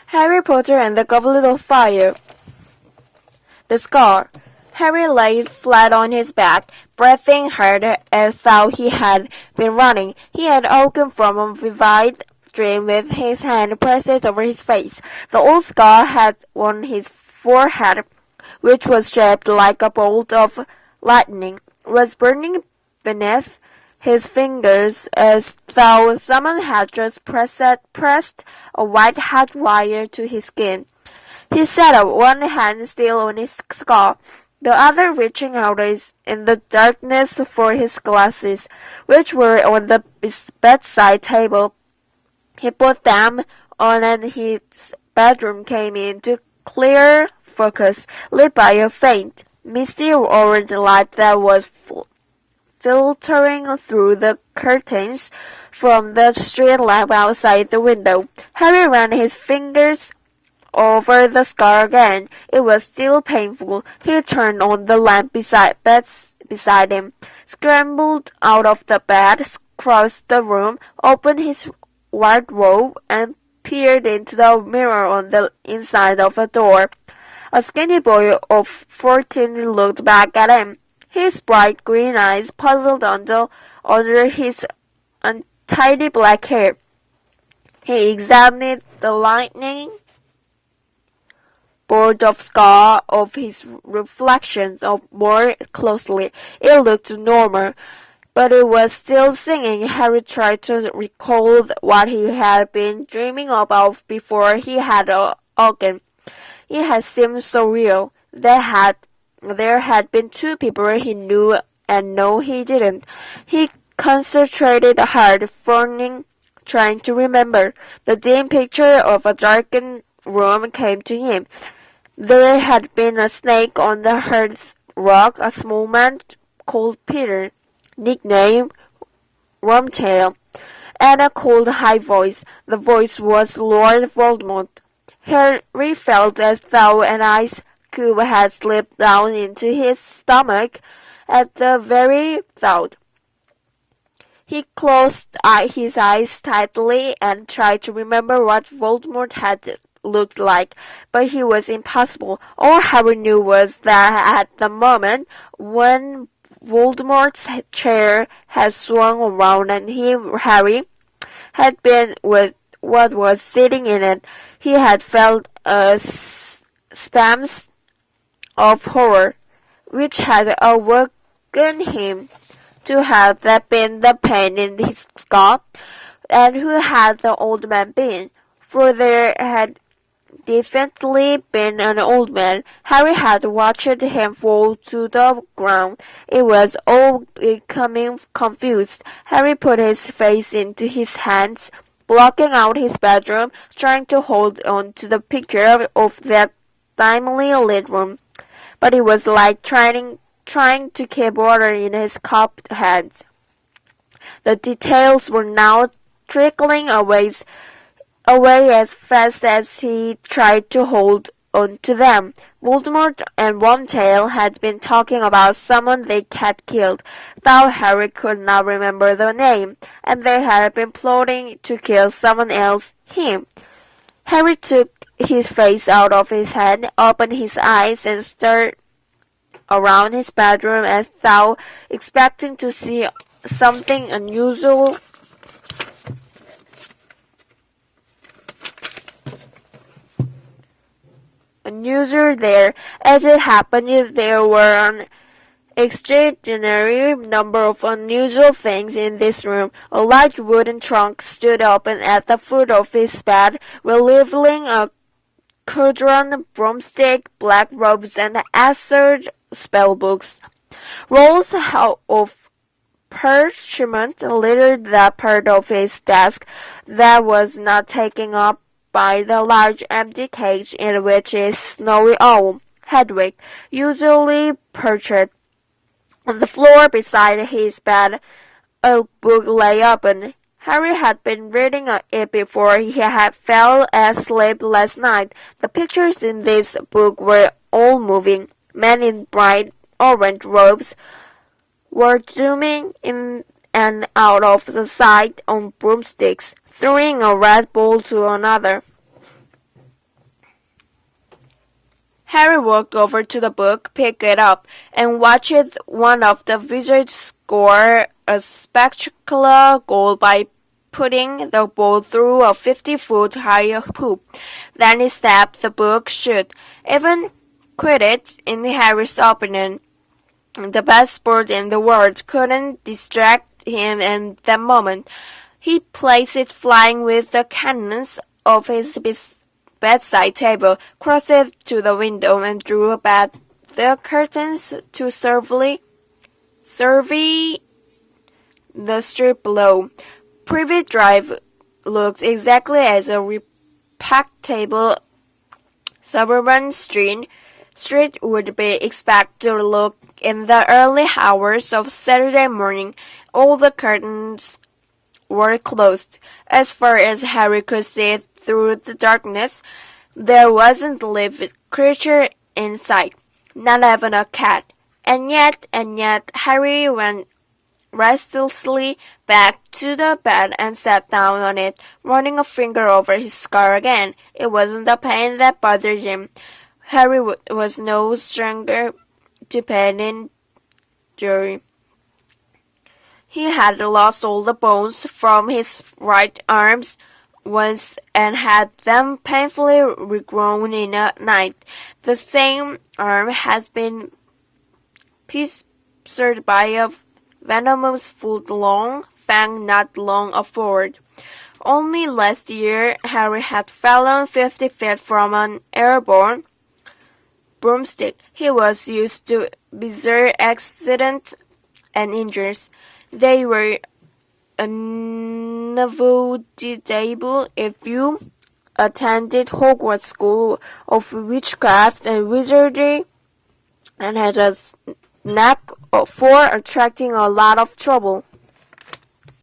Harry Potter and the Goblet of Fire. The Scar. Harry lay flat on his back, breathing hard as though he had been running. He had awoken from a vivid dream with his hand pressed over his face. The old scar had on his forehead, which was shaped like a bolt of lightning, was burning beneath his fingers as though someone had just pressed a white-hot wire to his skin. He sat up, one hand still on his scar, the other reaching out in the darkness for his glasses, which were on the bedside table. He put them on and his bedroom came into clear focus, lit by a faint, misty orange light that was filtering through the curtains from the street lamp outside the window. Harry ran his fingers over the scar again. It was still painful. He turned on the lamp beside him, scrambled out of the bed, crossed the room, opened his wardrobe, and peered into the mirror on the inside of a door. A skinny boy of 14 looked back at him, his bright green eyes puzzled under his untidy black hair. He examined the lightning board of scar of his reflections more closely. It looked normal, but it was still singing. Harry tried to recall what he had been dreaming about before he had awoken. It had seemed so real. There had been two people he knew and no he didn't. He concentrated hard, frowning, trying to remember. The dim picture of a darkened room came to him. There had been a snake on the hearth rug, a small man called Peter, nicknamed Wormtail, and a cold high voice. The voice was Lord Voldemort. Harry felt as though an ice cube had slipped down into his stomach at the very thought. He closed his eyes tightly and tried to remember what Voldemort had looked like, but it was impossible. All Harry knew was that at the moment when Voldemort's chair had swung around and Harry, had been with what was sitting in it, he had felt a spasm of horror, which had awoken him to have that been the pain in his skull, and who had the old man been? For there had definitely been an old man. Harry had watched him fall to the ground. It was all becoming confused. Harry put his face into his hands, blocking out his bedroom, trying to hold on to the picture of that dimly lit room. But it was like trying to keep water in his cupped hands. The details were now trickling away as fast as he tried to hold on to them. Voldemort and Wormtail had been talking about someone they had killed, though Harry could not remember the name, and they had been plotting to kill someone else, him. Harry took his face out of his hand, opened his eyes, and stared around his bedroom as though expecting to see something unusual there. As it happened, there were an extraordinary number of unusual things in this room. A large wooden trunk stood open at the foot of his bed, revealing a cauldron, broomstick, black robes, and assured spellbooks. Rolls of parchment littered that part of his desk that was not taken up by the large empty cage in which his snowy owl, Hedwig, usually perched. On the floor beside his bed, a book lay open. Harry had been reading it before he had fell asleep last night. The pictures in this book were all moving. Men in bright orange robes were zooming in and out of the sight on broomsticks, throwing a red ball to another. Harry walked over to the book, picked it up, and watched one of the wizards score a spectacular goal by putting the ball through a 50-foot high hoop. Then he stabbed the book shut. Even Quidditch, in Harry's opinion, the best sport in the world, couldn't distract him in that moment. He placed it flying with the cannons of his bedside table, crossed it to the window, and drew back the curtains to survey the street below. Privet Drive looked exactly as a respectable suburban street would be expected to look in the early hours of Saturday morning. All the curtains were closed. As far as Harry could see through the darkness, there wasn't a living creature in sight, not even a cat. And yet, Harry went restlessly back to the bed and sat down on it, running a finger over his scar again. It wasn't the pain that bothered him. Harry was no stranger to pain and injury. He had lost all the bones from his right arms once and had them painfully regrown in a night. The same arm has been pierced by a venomous foot-long fang not long afterward. Only last year Harry had fallen 50 feet from an airborne broomstick. He was used to bizarre accidents and injuries. They were unavoidable if you attended Hogwarts School of Witchcraft and Wizardry and had a knack for attracting a lot of trouble.